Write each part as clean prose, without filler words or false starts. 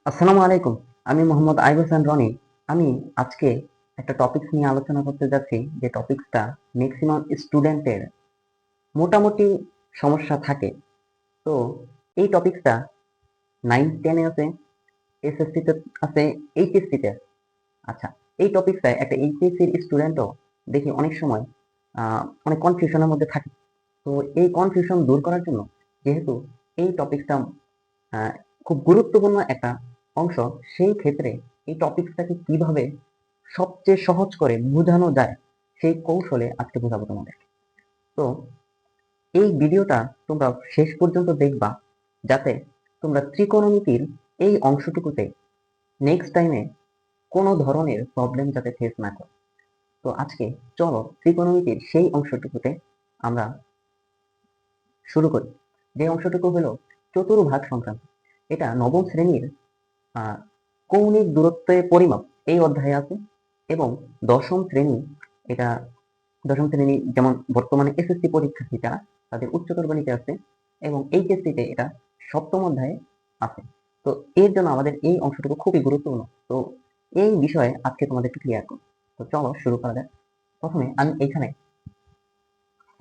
আসসালামু আলাইকুম। আমি মোহাম্মদ আইব হোসেন রনি। আমি আজকে একটা টপিকস নিয়ে আলোচনা করতে যাচ্ছি, যে টপিকসটা ম্যাক্সিমাম স্টুডেন্টের মোটামুটি সমস্যা থাকে। তো এই টপিকসটা 9-10 এ আছে, এসএসসি তে আছে, এইচএসসি তে আছে। আচ্ছা, এই টপিকসটা একটা এইচএসসি এর স্টুডেন্টও দেখি অনেক সময় অনেক কনফিউশনের মধ্যে থাকে। তো এই কনফিউশন দূর করার জন্য, যেহেতু এই টপিকসটা আহ, খুব গুরুত্বপূর্ণ একটা অংশ, সেই ক্ষেত্রে এই টপিকসটাকে কিভাবে সবচেয়ে সহজ করে বোঝানো যায় সেই কৌশলে আজকে বোঝাবো তোমাদের। তো এই ভিডিওটা তোমরা শেষ পর্যন্ত দেখবা, যাতে তোমরা ত্রিকোণমিতির এই অংশটুকুতে নেক্সট টাইমে কোনো ধরনের প্রবলেম যাতে ফেস না করো। তো আজকে চলো ত্রিকোণমিতির সেই অংশটুকুতে আমরা শুরু করি, যে অংশটুকু হলো চতুর্ভাগ সংক্রান্ত। এটা নবম শ্রেণীর আহ, কৌণিক দূরত্বের পরিমাপ এই অধ্যায়ে আছে, এবং দশম শ্রেণী, এটা দশম শ্রেণী যেমন বর্তমানে এসএসসি পরীক্ষার্থী যারা, তাদের উচ্চতর গণিতে আছে, এবং এইচএসসি তে এটা সপ্তম অধ্যায়ে আছে। তো এর জন্য আমাদের এই অংশটুকু খুবই গুরুত্বপূর্ণ। তো এই বিষয়ে আজকে তোমাদের একটু ক্লিয়ার করব। তো চলো শুরু করা যাক। প্রথমে আমি এখানে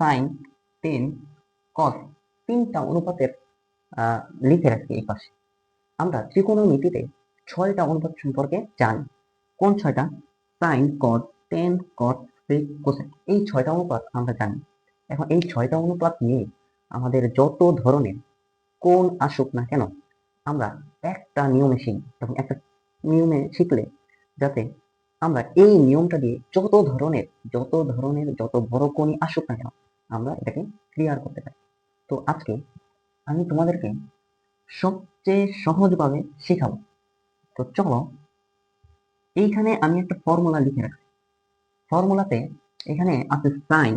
সাইন, টেন, কস তিনটা অনুপাতের লিখে রাখছি এই পাশে। আমরা ত্রিকোণমিতিতে 6টা অনুপাত সম্পর্কে জানি। কোন 6টা? সাইন, কট, টেন, কট, সেক, কোসেক, এই 6টা অনুপাত আমরা জানি। এখন এই 6টা অনুপাত নিয়ে আমাদের যত ধরনের কোণ আসুক না কেন, আমরা একটা নিয়মে শিখি, এবং একটা নিয়মে শিখলে যাতে আমরা এই নিয়মটা দিয়ে যত বড় কোণই আসুক না কেন, আমরা এটাকে ক্লিয়ার করতে পারি। তো আজকে আমি তোমাদেরকে সবচেয়ে সহজভাবে শেখাবো। তো চলো, এইখানে আমি একটা ফর্মুলা লিখে রাখছি। ফর্মুলাতে এখানে আছে সাইন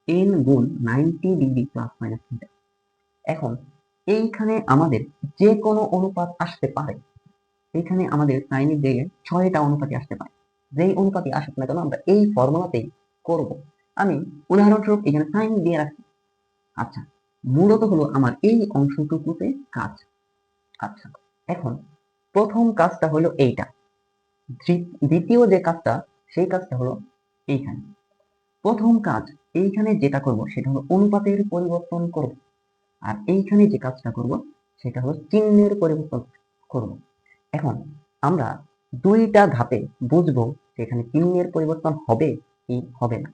এন গুণ 90 ডিগ্রি প্লাস মাইনাস থিটা। এখন এইখানে আমাদের যে কোনো অনুপাত আসতে পারে। এখানে আমাদের সাইনের জায়গায় 6টা অনুপাতই আসতে পারে। যেই অনুপাতই আসুক না কেন আমরা এই ফর্মুলাতেই করব। আমি উদাহরণস্বরূপ এখানে সাইন দিয়ে রাখছি। আচ্ছা, মূলত হলো আমার এই অংশটুকুতে কাজ। আচ্ছা, এখন প্রথম কাজটা হলো এইটা। দ্বিতীয় যে কাজটা, সেই কাজটা হলো এইখানে। প্রথম কাজ, এইখানে যেটা করব সেটা হলো অনুপাতের পরিবর্তন করব, আর এইখানে যে কাজটা করব সেটা হলো চিহ্নের পরিবর্তন করব। এখন আমরা দুইটা ধাপে বুঝবো যে এখানে চিহ্নের পরিবর্তন হবে কি হবে না।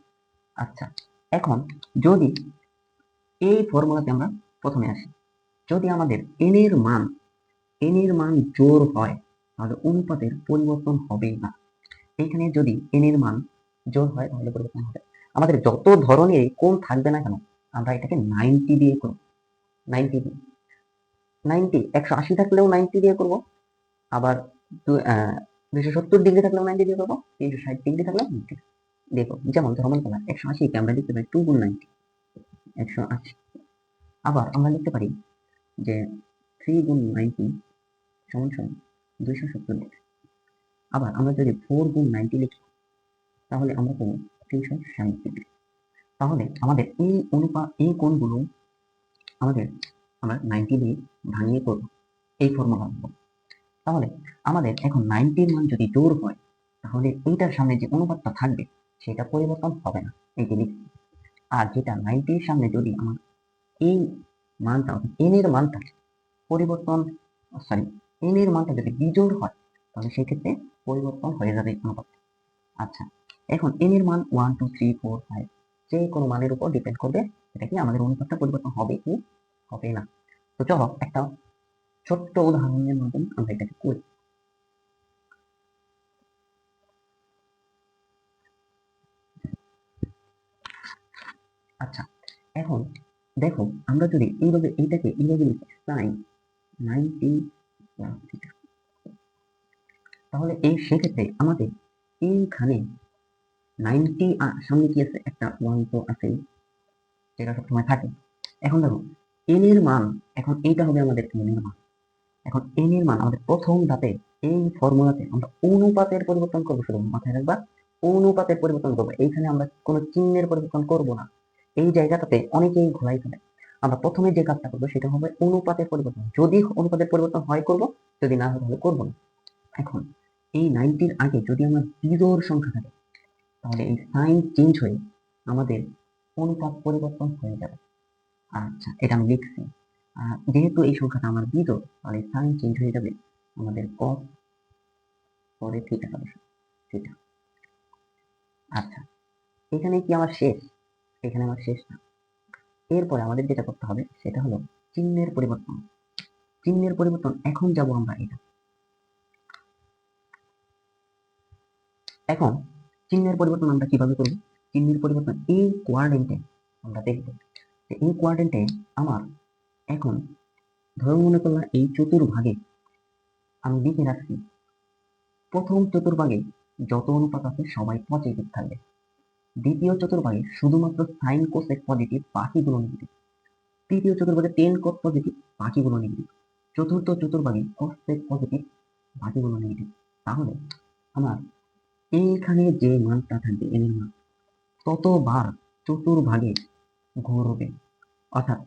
আচ্ছা, এখন যদি এই ফর্মুলাতে আমরা প্রথমে আসি, যদি আমাদের এন এর মান জোড় হয়, তাহলে অনুপাতের পরিবর্তন হবে না। এইখানে যদি এন এর মান জোড় হয় তাহলে পরিবর্তন হবে। আমাদের যত ধরনের কোণ থাকবে না কেন, আমরা এটাকে 90 দিয়ে করব। 90 দিয়ে, 90, 180 থাকলেও 90 দিয়ে করব, আবার 270 ডিগ্রি থাকলেও 90 দিয়ে করবো, 360 ডিগ্রি থাকলেও 90 দিয়ে করবো। যেমন ধরো মনে করলাম 180 কে আমরা লিখতে পারি 2 গুণ 90, 180। আবার আমরা লিখতে পারি যে 3 গুণ 90 সমান সমান 270 ডিগ্রি। আবার আমরা যদি 4 গুণ 90 লিখি, তাহলে আমরা পাবো 360 ডিগ্রি। তাহলে আমাদের এই কোণগুলো আমাদের আমরা 90 দিয়ে ভাঙিয়ে করবো এই ফর্মুলা। তাহলে আমাদের এখন 90-র মান যদি জোড় হয়, তাহলে এইটার সামনে যে অনুপাতটা থাকবে সেটা পরিবর্তন হবে না, এই যে লিখছি। আর যেটা 90-র সামনে যদি আমার এই মানটা এন এর মানটা পরিবর্তন, সরি, এন এর মানটা যদি বিজোড় হয়, তাহলে সেক্ষেত্রে পরিবর্তন হয়ে যাবে অনুপাত। আচ্ছা, এখন এন এর মান 1, 2, 3, 4, 5 যে কোনো মানের উপর ডিপেন্ড করবে এটা কি আমাদের অনুপাতটা পরিবর্তন হবে কি হবে না। তো চলো একটা ছোট্ট উদাহরণের মাধ্যমে আমরা এটাকে করি। আচ্ছা, এখন দেখো, আমরা যদি এইভাবে লিখি সাইন 90 প্লাস থিটা, তাহলে সেক্ষেত্রে আমাদের এইখানে 90 সামনে কি আছে, একটা 1 তো আছে, যেটা সবসময় থাকে। এখন দেখো এন এর মান, এখন এইটা হবে আমাদের এন এর মান। এখন এন এর মান আমাদের প্রথম ধাপে এই ফর্মুলাতে আমরা অনুপাতের পরিবর্তন করবো, শুধু মাথায় রাখবা অনুপাতের পরিবর্তন করবো। এইখানে আমরা কোনো চিহ্নের পরিবর্তন করব না। এই জায়গাটাতে অনেকেই ঘোলাই ফেলে, আমরা প্রথমে যে কাজটা করবো সেটা হবে অনুপাতের পরিবর্তন। যদি অনুপাতের পরিবর্তন হয় করব, যদি না হয় তাহলে করবো না। এখন এই 90-র আগে যদি আমার বিজোড় সংখ্যা থাকে তাহলে এই সাইন চেঞ্জ হয়ে আমাদের অনুপাত পরিবর্তন হয়ে যাবে। আচ্ছা, এটা আমি লিখছি। যেহেতু এই সংখ্যাটা আমার বিজোড় তাহলে সাইন চেঞ্জ হয়ে যাবে আমাদের cos পরে থিটা হবে থিটা। আচ্ছা, এখানে কি আমার শেষ? এখানে আমার শেষ না। এরপরে আমাদের যেটা করতে হবে সেটা হলো চিহ্নের পরিবর্তন। চিহ্নের পরিবর্তন এখন যাব আমরা এটা। এখন চিহ্নের পরিবর্তন আমরা কিভাবে করব? চিহ্নের পরিবর্তন এই কোয়াড্রেন্টে আমরা দেখব যে এই কোয়াড্রেন্টে আমার এখন ধরুন মনে করলাম এই চতুর্ভাগে আমি লিখে রাখছি প্রথম চতুর্ভাগে যত অনুপাত আছে সবাই পজিটিভ থাকবে, দ্বিতীয় চতুর্ভাগে শুধুমাত্র সাইন কোসেক পজিটিভ, বাকিগুলো নেগেটিভ, তৃতীয় চতুর্ভাগে টেন কোস পজিটিভ, বাকিগুলো নেগেটিভ, চতুর্থ চতুর্ভাগে কোসেক পজিটিভ, বাকিগুলো নেগেটিভ। তাহলে আমার এইখানে যে মানটা থাকবে এর মান ততবার চতুর্ভাগে ঘুরবে। অর্থাৎ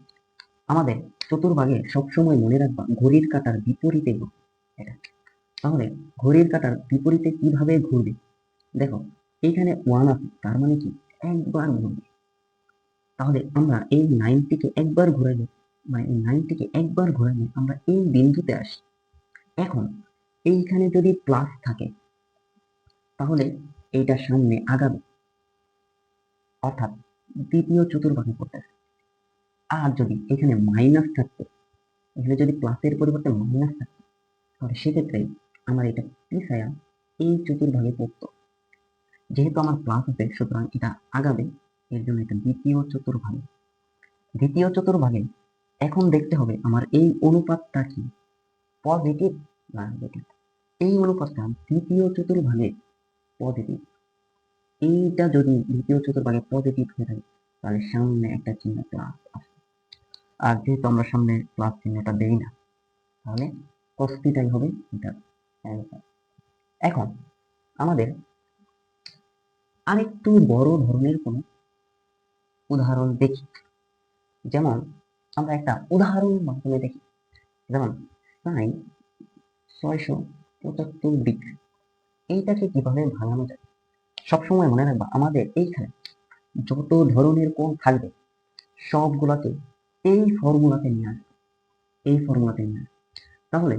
আমাদের চতুর্ভাগে সবসময় মনে রাখবা ঘড়ির কাঁটার বিপরীতে এটা। তাহলে ঘড়ির কাঁটার বিপরীতে কিভাবে ঘুরবে? দেখো এইখানে 1 আছে, তার মানে কি একবার ঘুরবে। তাহলে আমরা এই 90-কে একবার ঘুরাইলে, মানে এই 90-কে একবার ঘুরাইলে আমরা এই বিন্দুতে আসি। এখন এইখানে যদি প্লাস থাকে তাহলে এইটা সামনে আগাবে, অর্থাৎ দ্বিতীয় চতুর্ভাগে পড়তেছে। আর যদি এখানে মাইনাস থাকতো, এখানে যদি প্লাসের পরিবর্তে মাইনাস থাকতো তাহলে সেক্ষেত্রে আমার এটা পিছায়া এই চতুর্ভাগে পড়তো। যেহেতু আমার প্লাস আছে সুতরাং এটা আগাবে, এর জন্য এটা দ্বিতীয় চতুর্ভাগে। দ্বিতীয় চতুর্ভাগে এখন দেখতে হবে আমার এই অনুপাতটা কি পজিটিভ না নেগেটিভ। এই অনুপাতটা দ্বিতীয় চতুর্ভাগে পজিটিভ। এইটা যদি দ্বিতীয় চতুর্ভাগে পজিটিভ হয়ে থাকে তাহলে সামনে একটা চিহ্ন প্লাস আসবে। আর যেহেতু আমরা সামনে প্লাস চিহ্নটা দেই না তাহলে কস্তিটাই হবে এটা অ্যান্সার। এখন আমাদের আরেকটু বড় ধরনের কোনো উদাহরণ দেখি। যেমন আমরা একটা উদাহরণের মাধ্যমে দেখি, যেমন সাইন 675 ডিগ্রি, এইটাকে কিভাবে ভাঙানো যায়। সবসময় মনে রাখবা আমাদের এইখানে যত ধরনের কোণ থাকবে সবগুলাকে এই ফর্মুলাতে নিয়ে আসবে, এই ফর্মুলাতে নিয়ে আসবে। তাহলে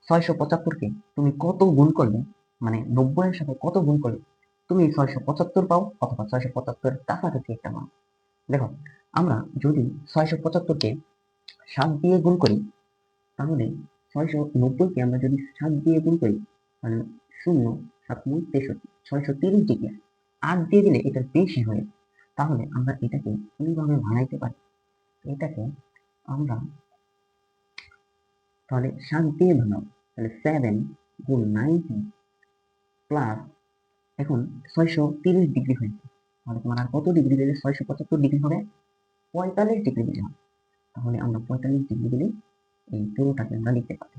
675-কে তুমি কত গুণ করলে, মানে 90-এর সাথে কত গুণ করলে তুমি 675 পাও, অথবা 675-এর কাছাকাছি একটা মান। দেখো আমরা যদি 675-কে 7 দিয়ে গুণ করি তাহলে 690-কে আমরা যদি 7 দিয়ে গুণ করি তাহলে 0, 7, 9, 63, 630 ডিগ্রি। 8 দিয়ে দিলে এটা বেশি হয়ে, তাহলে আমরা এটাকে কিভাবে বানাইতে পারি? এটাকে আমরা তাহলে 7 দিয়ে বানাবো, তাহলে 7 গুণ 90 প্লাস এখন 630 ডিগ্রি হয়েছে। তাহলে তোমার আর কত ডিগ্রি দিলে 675 ডিগ্রি হবে? 45 ডিগ্রি দিলে হবে। তাহলে আমরা 45 ডিগ্রি দিলে এই পুরোটাকে আমরা লিখতে পারি।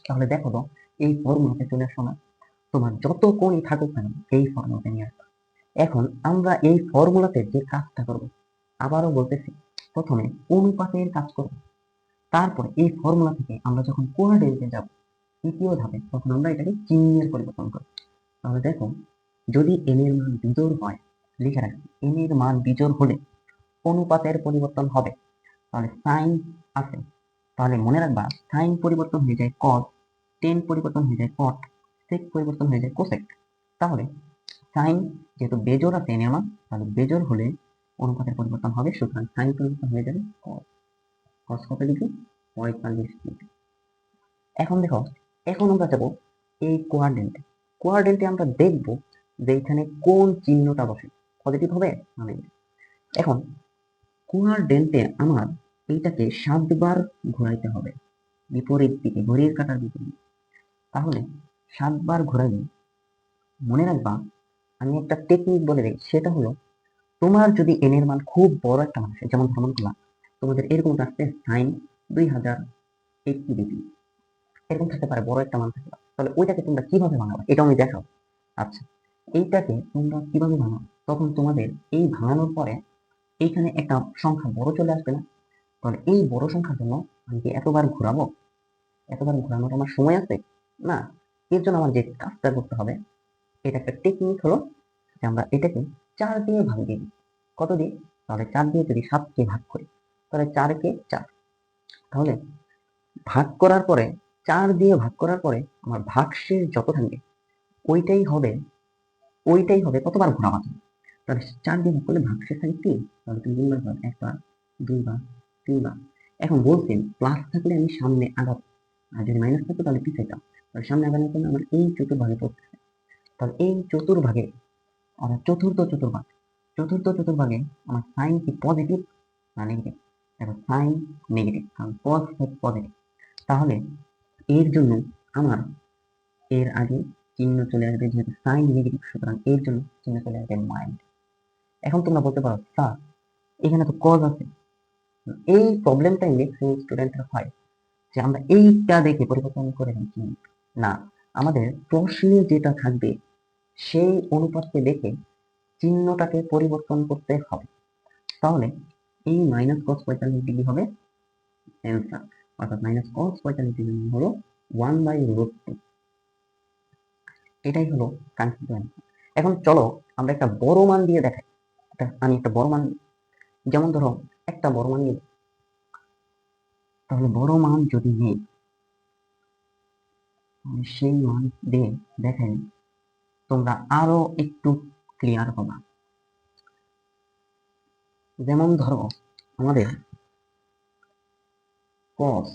তাহলে দেখো তো এই ফর্মুলাতে চলে আসো না, তোমার যত কোণই থাকুক না এই ফর্মুলাতে নিয়ে আসবে। এখন আমরা এই ফর্মুলাতে যে কাজটা করব, আবারও বলতেছি, প্রথমে অনুপাতের কাজ করব, তারপরে এই ফর্মুলা থেকে আমরা যখন কোয়াড্রেন্টে যাব তৃতীয় ধাপে তখন আমরা এটাকে চিহ্নের পরিবর্তন করব। তাহলে দেখো যদি n এর মান বিজোড় হয়, লিখে রাখি n এর মান বিজোড় হলে অনুপাতের পরিবর্তন হবে। তাহলে সাইন আছে, তাহলে মনে রাখবা সাইন পরিবর্তন হয়ে যায় কস, টেন পরিবর্তন হয়ে যায় কট, সেক পরিবর্তন হয়ে যায় কোসেক। তাহলে সাইন যেহেতু বেজোড় আছে n এর মান, তাহলে বেজোড় হলে অনুপাতের পরিবর্তন হবে, সুতরাং সাইন পরিবর্তন হয়ে যাবে কস। কস কত ডিগ্রি? 45 ডিগ্রি। এখন দেখো, এখন আমরা যাবো এই কোয়াড্রেন্টে। কোয়াড্রেন্টে আমরা দেখব যে এখানে কোন চিহ্নটা বসে, পজিটিভ হবে না নেগেটিভ। এখন কোয়াড্রেন্টে আমার এইটাকে 7 বার ঘোরাইতে হবে বিপরীত দিকে, ঘড়ির কাঁটার বিপরীত। তাহলে 7 বার ঘোরাইলে মনে রাখবা, আমি একটা টেকনিক বলে দিই, সেটা হলো তোমার যদি n এর মান খুব বড় একটা মান আসে, যেমন ধর্মন করলাম তোমাদের এরকম আসছে সাইন 2080 ডিগ্রি, এরকম থাকতে পারে বড় একটা মান থাকতে পারে, তাহলে ওইটাকে তোমরা কিভাবে ভাঙাবে এটাও আমি দেখাবো। আচ্ছা, এইটাকে তোমরা কিভাবে ভাঙাবে? তখন তোমাদের এই ভাঙানোর পরে এইখানে একটা সংখ্যা বড় চলে আসবে না, তাহলে এই বড় সংখ্যার জন্য আমি কি এতবার ঘোরাবো? এতবার ঘোরানোর আমার সময় আছে না। এর জন্য আমার যে কাজটা করতে হবে, এটা একটা টেকনিক হলো যে আমরা এটাকে 4 দিয়ে ভাগ দিয়ে দিই। কত দিয়ে? তাহলে 4 দিয়ে যদি 7কে ভাগ করি, তাহলে 4 কে 4। তাহলে ভাগ করার পরে 4 দিয়ে ভাগ করার পরে আমার ভাগশেষ যত থাকবে ওইটাই হবে কতবার ঘোরাবার জন্য। তাহলে 4 দিয়ে ভাগ করলে ভাগশেষ থাকে 3। তাহলে তুমি 3 বার পাবে, 1 বার, 2 বার, 3 বার। এখন বলছেন প্লাস থাকলে আমি সামনে আগাবো, আর যদি মাইনাস থাকতো তাহলে পিছিয়ে যাও। তাহলে সামনে আগানোর জন্য আমার এই চতুর্ভাগে পড়তে হবে। তাহলে এই চতুর্ভাগে আমার চতুর্ভাগে আমার সাইন কি পজিটিভ না নেগেটিভ? দেখো সাইন নেগেটিভ, কারণ কস পজিটিভ। তাহলে এর জন্য আমার এর আগে চিহ্ন চলে আসবে, যেহেতু সাইন নেগেটিভ, সুতরাং এর জন্য চিহ্ন চলে আসবে মাইনাস। এখন তোমরা বলতে পারো স্যার এখানে তো কজ আছে। এই প্রবলেমটাই ম্যাক্সিমাম স্টুডেন্টের হয় যে আমরা এইটা দেখে পরিবর্তন করে দিচ্ছি না, আমাদের প্রশ্নে যেটা থাকবে সেই অনুপাতকে দেখে চিহ্নটাকে পরিবর্তন করতে হবে। তাহলে এই মাইনাস কস 45 ডিগ্রি হবে অ্যান্সার, অর্থাৎ মাইনাস কস 45 ডিগ্রি হলো 1/√2। এটাই হলো কাঙ্ক্ষিত অ্যান্সার। এখন চলো আমরা একটা বড় মান দিয়ে দেখাই। আমি একটা বড় মান, যেমন ধরো একটা বড় মান নিই, তাহলে বড় মান যদি নেই সেই মান দিয়ে দেখাই, তোমরা আরো একটু ক্লিয়ার হবা। যেমন ধরো আমাদের cos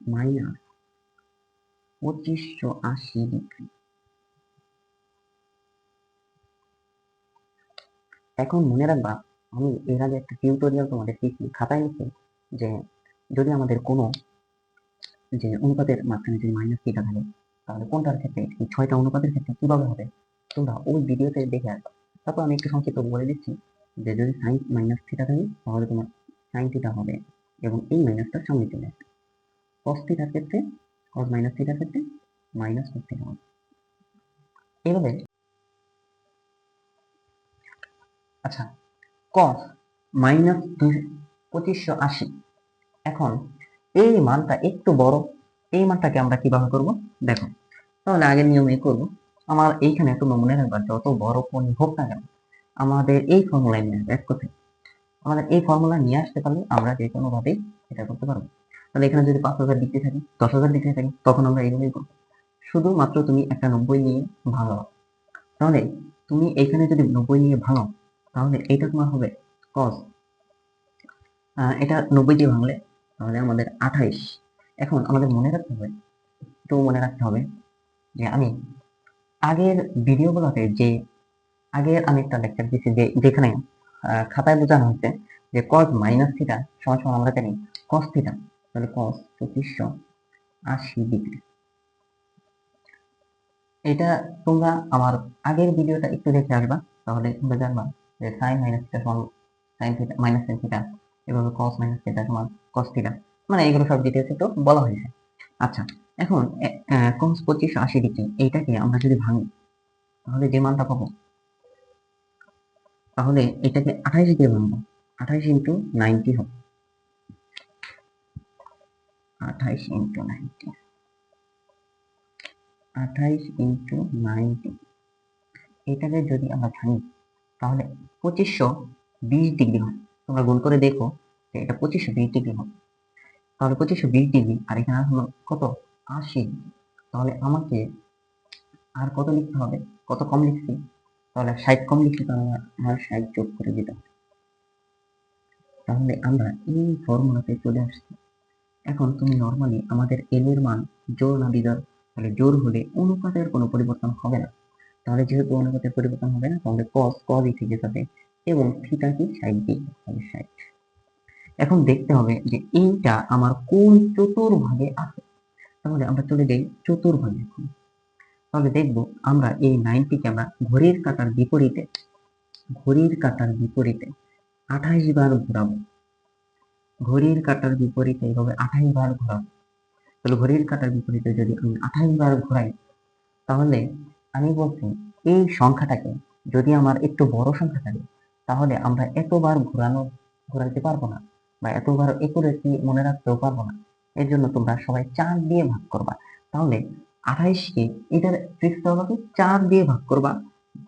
মাইনাস 2580 ডিগ্রি। এখন মনে রাখবা, আমি এর আগে একটা টিউটোরিয়াল তোমাদের দিয়েছি, খাতায় লিখে, যে যদি আমাদের কোনো যে অনুপাতের মাঝখানে যদি মাইনাস থিটা থাকে, তাহলে কোনটার ক্ষেত্রে, এই 6টা অনুপাতের ক্ষেত্রে কিভাবে হবে, তোমরা ওই ভিডিওতে দেখে আসবে। তারপর আমি একটু সংক্ষিপ্ত বলে দিচ্ছি যে যদি সাইন মাইনাস থিটা থাকে তাহলে তোমার সাইন থিটা হবে এবং এই মাইনাসটা সামনে চলে আসবে। কস থিটার ক্ষেত্রে, কস মাইনাস থিটার ক্ষেত্রে মাইনাস কস থিটা হবে। এভাবে আচ্ছা, কস মাইনাস 2580, এখন এই মানটা একটু বড়, এই মানটাকে আমরা কিভাবে করব দেখো। তাহলে আগের নিয়মে করব। আমার এইখানে তোমরা মনে রাখবা, যত বড় কোণই হোক না কেন আমাদের এই ফর্মুলায় নিয়ে আসবে। এক কথায় আমাদের এই ফর্মুলা নিয়ে আসতে পারলে আমরা যে কোনো ভাবেই এটা করতে পারবো। তাহলে এখানে যদি 5000 লিখতে থাকি, 10,000 লিখতে থাকি, তখন আমরা এইভাবেই করবো। শুধুমাত্র তুমি একটা 90 নিয়ে ভাঙো। তাহলে তুমি এখানে যদি 90 নিয়ে ভাঙো, তাহলে এটা তোমার হবে cos, এটা 90 দিয়ে ভাঙলে তাহলে আমাদের 28। এখন আমাদের মনে রাখতে হবে, তো মনে রাখতে হবে যে আমি আগের ভিডিওগুলোতে যে আগের আমি একটা লেকচার দিয়েছি যে যেখানে খাতায় বোঝানো হচ্ছে যে cos মাইনাস থিটা সমান সমান আমরা জানি cos থিটা, তাহলে cos 2580 ডিগ্রি। এটা তোমরা আমার আগের ভিডিওটা একটু দেখে আসবা, তাহলে তোমরা জানবা যে সাইন মাইনাস থিটা সমান sine theta minus sine theta, এভাবে cos মাইনাস থিটা সমান cos থিটা, মানে এগুলো সব ডিটেলসে তো বলা হয়েছে। আচ্ছা, এখন cos 2580 ডিগ্রি এইটাকে আমরা যদি ভাঙি, তাহলে যে মানটা পাবো, তাহলে এটাকে 28 দিয়ে ভাঙবো, 28 ইন্টু 90 হবে, 28 ইন্টু 90, 28 ইন্টু 90, এটাকে যদি আমরা ভাঙি তাহলে 2520 ডিগ্রি হয়। তোমরা গুণ করে দেখো যে এটা 2520 ডিগ্রি হবে। তাহলে 2520 ডিগ্রি আর এখানে হলো কত, 80। তাহলে আমাকে আর কত লিখতে হবে, কত কম লিখছি, তাহলে 60 কম লিখছি, তাহলে আমার 60 যোগ করে দিতে হবে। তাহলে আমরা এই ফর্মুলাতে চলে আসছি। এখন তুমি নর্মালি আমাদের এল এর মান জোর না বিজোড়, তাহলে জোর হলে অনুপাতের কোনো পরিবর্তন হবে না। তাহলে যেহেতু অনুপাতের পরিবর্তন হবে না, তাহলে cos cosই থেকে যাবে এবং থিটা কি 60 ডিগ্রি, তাহলে 60। এখন দেখতে হবে যে এইটা আমার কোন চতুর্ভাগে আছে। তাহলে আমরা চলে যাই চতুর্ভাগে। এখন তাহলে দেখবো আমরা এই 90কে আমরা ঘড়ির কাঁটার বিপরীতে 28 বার ঘোরাবো। ঘড়ির কাঁটার বিপরীতে এইভাবে 28 বার ঘোরাবো। তাহলে ঘড়ির কাঁটার বিপরীতে যদি আমি 28 বার ঘোরাই, তাহলে আমি বলছি এই সংখ্যাটাকে যদি আমার একটু বড় সংখ্যা থাকে, তাহলে আমরা এতবার ঘোরাইতে পারবো না। বা এতবার একুরেসি মনে রাখতেও পারবো না। এর জন্য তোমরা সবাই 4 দিয়ে ভাগ করবা। তাহলে 28কে এটার ট্রিক্সটা হলো কি 4 দিয়ে ভাগ করবা,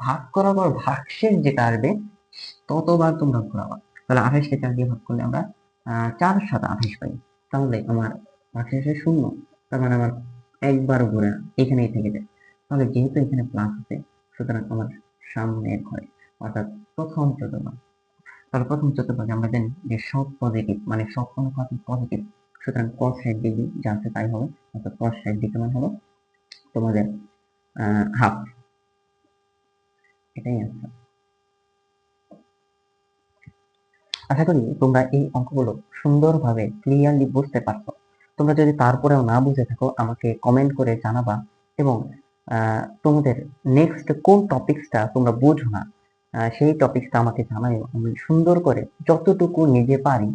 ভাগ করার পর ভাগশেষ যেটা আসবে ততবার তোমরা ঘোরাবা। তাহলে 28কে 4 দিয়ে ভাগ করলে আমরা 4 7 28 পাই। তাহলে আমার ভাগশেষে 0, তার মানে আমার একবার ঘুরে এখানেই থেকে যায়। তাহলে যেহেতু এখানে প্লাস আছে, সুতরাং আমার সামনের ঘরে অর্থাৎ প্রথম চতুর্ভাগ। তাহলে প্রথম চতুর্ভাগে আমরা জানি যে সব পজিটিভ, মানে সব অনুপাতই পজিটিভ, সুতরাং cos 60 ডিগ্রি যা আছে তাই হবে, অর্থাৎ cos 60 ডিগ্রি মানে হলো তোমাদের হাফ। এটাই আছে। আশা করি তোমরা এই অঙ্কগুলো সুন্দরভাবে ক্লিয়ারলি বুঝতে পারছো। তোমরা যদি তারপরেও না বুঝে থাকো আমাকে কমেন্ট করে জানাবা, এবং তোমাদের নেক্সট কোন টপিকসটা তোমরা বুঝো না সেই টপিকসটা আমাকে জানাও। আমি সুন্দর করে যতটুকু নিজে পারি,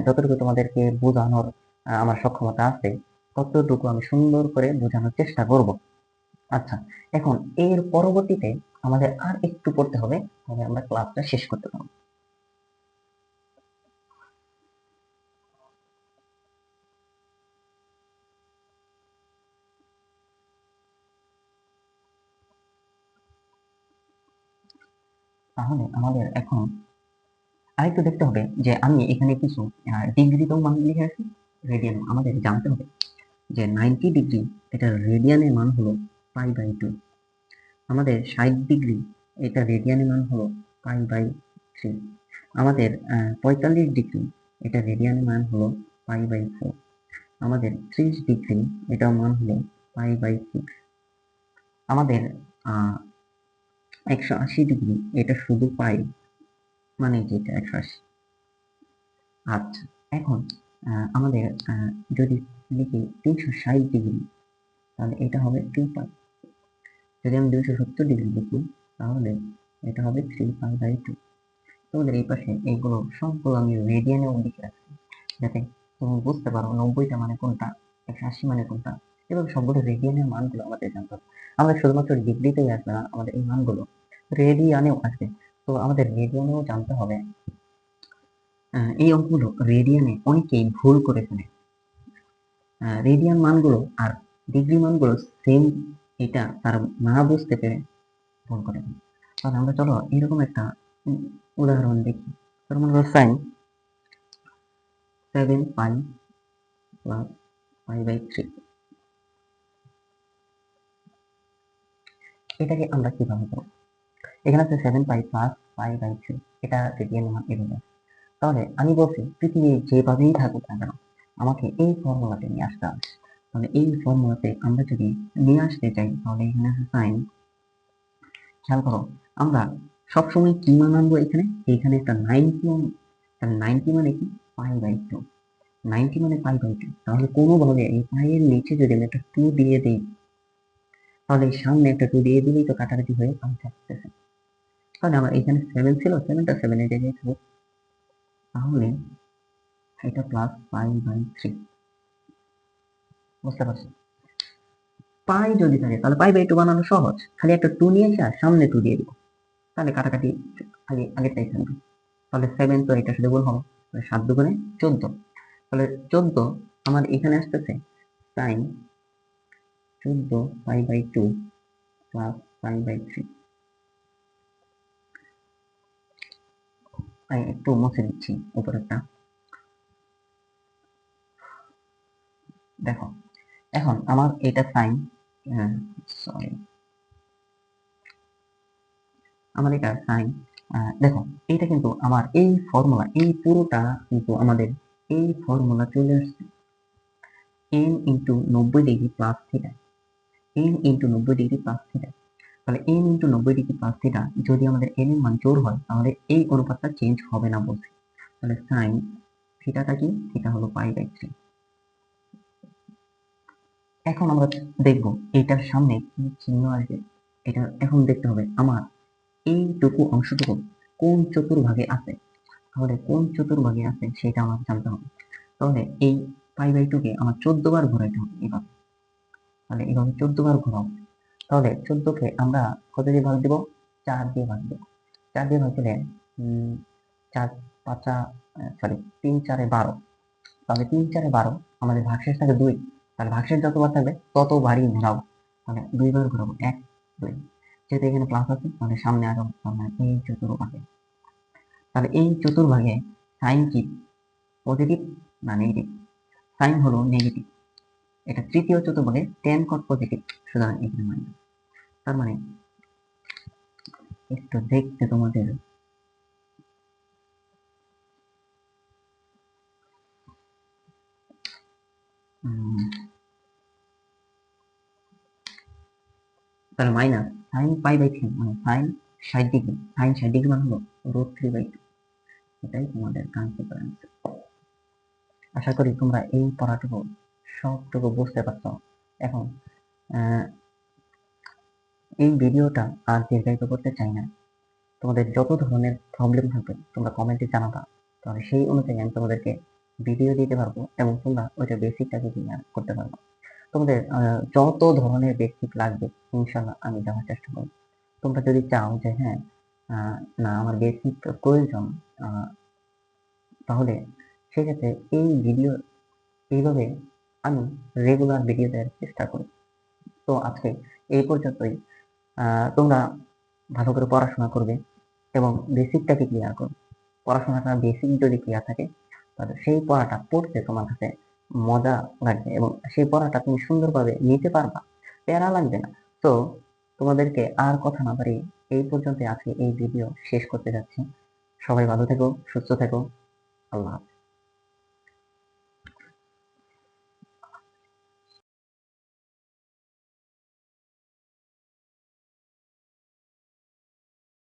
যতটুকু তোমাদেরকে বোঝানোর আমার সক্ষমতা আছে, ততটুকু আমি সুন্দর করে বোঝানোর চেষ্টা করব। আচ্ছা, এখন এর পরবর্তীতে আমাদের আর একটু পড়তে হবে, তবে আমরা ক্লাসটা শেষ করতে পারবো। তাহলে আমাদের এখন আরেকটু দেখতে হবে যে আমি এখানে কিছু ডিগ্রিতেও মান লিখে আছি, রেডিয়ান আমাদের জানতে হবে যে 90 ডিগ্রি এটা রেডিয়ানের মান হলো π/2। আমাদের 60 ডিগ্রি এটা রেডিয়ানের মান হলো π/3। আমাদের 45 ডিগ্রি এটা রেডিয়ানের মান হলো π/4। আমাদের 30 ডিগ্রি এটা মান হলো π/6। আমাদের 180 ডিগ্রি এটা শুধু পাই, মানে যেটা 180। আচ্ছা, এখন আমাদের যদি লিখি 360 ডিগ্রি, তাহলে এটা হবে 2 পাই। যদি আমি 270 ডিগ্রি লিখি, তাহলে এটা হবে 3π/2। তোমাদের এই পাশে এইগুলো সবগুলো আমি রেডিয়ানেও লিখে রাখছি, যাতে তুমি বুঝতে পারো 90টা মানে কোনটা, 180 মানে কোনটা, এবং সবগুলো রেডিয়ানের মানগুলো আমাদের জানতে হবে। আমাদের শুধুমাত্র ডিগ্রিতেই আসবে না, আমাদের এই মানগুলো রেডিয়ানেও আসবে। তো আমাদের রেডিয়ানেও জানতে হবে। এই অঙ্কগুলো রেডিয়ানে অনেকেই ভুল করে ফেলে। রেডিয়ান মানগুলো আর ডিগ্রি মানগুলো সেম, এটা তারা না বুঝতে পেরে ভুল করে ফেলে। তাহলে আমরা চলো এরকম একটা উদাহরণ দেখি। তার মনে করো সাইন 7π প্লাস π/3, এটাকে আমরা কিভাবে করবো? এখানে আছে 7π প্লাস π/3, এটা রেডিয়ান মান এভাবে। তাহলে আমি বলছি পৃথিবী যেভাবেই থাকুক না কেন, আমাকে এই ফর্মুলাতে নিয়ে আসতে হবে। তাহলে এই ফর্মুলাতে আমরা যদি নিয়ে আসতে চাই, তাহলে এখানে আছে সাইন। খেয়াল করো, আমরা সবসময় কি মান আনবো? এখানে একটা 90, 90 মানে কি? π/2। 90 মানে π/2। তাহলে কোনোভাবে এই পায়ের নিচে যদি আমি একটা 2 দিয়ে দিই, তাহলে সামনে একটা 2 দিয়ে দিলেই তো কাটাকাটি হয়ে পাই থাকতেছে। তাহলে আমার এখানে 7 ছিল, 7টা 7 এর জায়গায় থাকবে। তাহলে এটা প্লাস π/3। বুঝতে পারছি? পাই যদি থাকে তাহলে π/2 বানানো সহজ, খালি একটা 2 নিয়ে এসে আর সামনে 2 দিয়ে দিব, তাহলে কাটাকাটি আগেরটাই থাকবে। তাহলে 7 তো এটার সাথে গুণ হবে, 7 দুগুণে 14। তাহলে 14 আমার এখানে আসতেছে সাইন 14π/2 প্লাস π/3। একটু মুছে দিচ্ছি উপরেরটা। দেখো, এখন আমার এটা সাইন, সরি, আমার এটা সাইন। দেখো, এইটা কিন্তু আমার এই ফর্মুলা, এই পুরোটা কিন্তু আমাদের এই ফর্মুলা চলে আসছে n into 90 degree plus theta, n into 90 degree plus theta. তাহলে n into 90 degree plus theta যদি আমাদের n এর মান জোর হয়, তাহলে এই অনুপাতটা চেঞ্জ হবে না বলছি। তাহলে সাইন থিটাটা কি? থিটা হলো π/3। এখন আমরা দেখব এটার সামনে কি চিহ্ন আসবে। এটা এখন দেখতে হবে আমার এইটুকু অংশটুকু কোন চতুর্ভাগে আছে। তাহলে কোন চতুর্ভাগে আছে সেটা আমার জানতে হবে। তাহলে এই π/2 কে আমার 14 বার ঘোরাইতে হবে এভাবে। তাহলে এভাবে 14 বার ঘোরাও। তাহলে 14 কে আমরা কত দিয়ে ভাগ দিব? 4 দিয়ে ভাগ দিব। 4 দিয়ে ভাগ দিলে 4 পাঁচা সরি 3 4 12, তাহলে 3 4 12 আমাদের ভাগশেষ থাকে 2, তাহলে ভাগশেষ যতবার থাকবে ততবারই ঘোরাবো, তাহলে 2 বার ঘোরাবো, 1 2। যেহেতু এখানে প্লাস আছে তাহলে সামনে আরো এই চতুর্ভাগে, তাহলে এই চতুর্ভাগে সাইন কি পজিটিভ না নেগেটিভ? সাইন হলো নেগেটিভ, এটা তৃতীয় চতুর্ভাগে টেন কট পজিটিভ, সুতরাং এখানে মাইনাস। তার মানে একটু দেখতে তোমাদের তাহলে মাইনাস সাইন π/3 মানে সাইন 60 ডিগ্রি, সাইন 60 ডিগ্রি মানে হলো √3/2, এটাই তোমাদের কাঙ্ক্ষিত অ্যান্সার। আশা করি তোমরা এই পড়াটুকু সবটুকু বুঝতে পারছো। এখন এই ভিডিওটা আর দীর্ঘায়িত করতে চাই না, তোমাদের যত ধরনের প্রবলেম থাকবে তোমরা কমেন্টে জানাবা, তাহলে সেই অনুযায়ী আমি তোমাদেরকে ভিডিও দিতে পারবো এবং তোমরা ওইটা বেসিকটাকে ক্লিয়ার করতে পারবো। তোমাদের যত ধরনের বেসিক লাগবে ইনশাল্লাহ আমি দেওয়ার চেষ্টা করবো। তোমরা যদি চাও যে হ্যাঁ না আমার বেসিক প্রয়োজন, তাহলে সেক্ষেত্রে এই ভিডিও এইভাবে আমি রেগুলার ভিডিও দেওয়ার চেষ্টা করি। তো আজকে এই পর্যন্তই। তোমরা ভালো করে পড়াশোনা করবে এবং বেসিকটাকে ক্লিয়ার করবে। পড়াশোনাটা বেসিক যদি ক্লিয়ার থাকে তাহলে সেই পড়াটা পড়তে তোমার কাছে মজা লাগবে এবং সেই পড়াটা তুমি সুন্দরভাবে নিতে পারবা, প্যারা লাগবে না। তো তোমাদেরকে আর কথা না বাড়িয়ে এই পর্যন্ত আজকে এই ভিডিও শেষ করতে যাচ্ছি। সবাই ভালো থেকো, সুস্থ থেকো, আল্লাহ হাফেজ।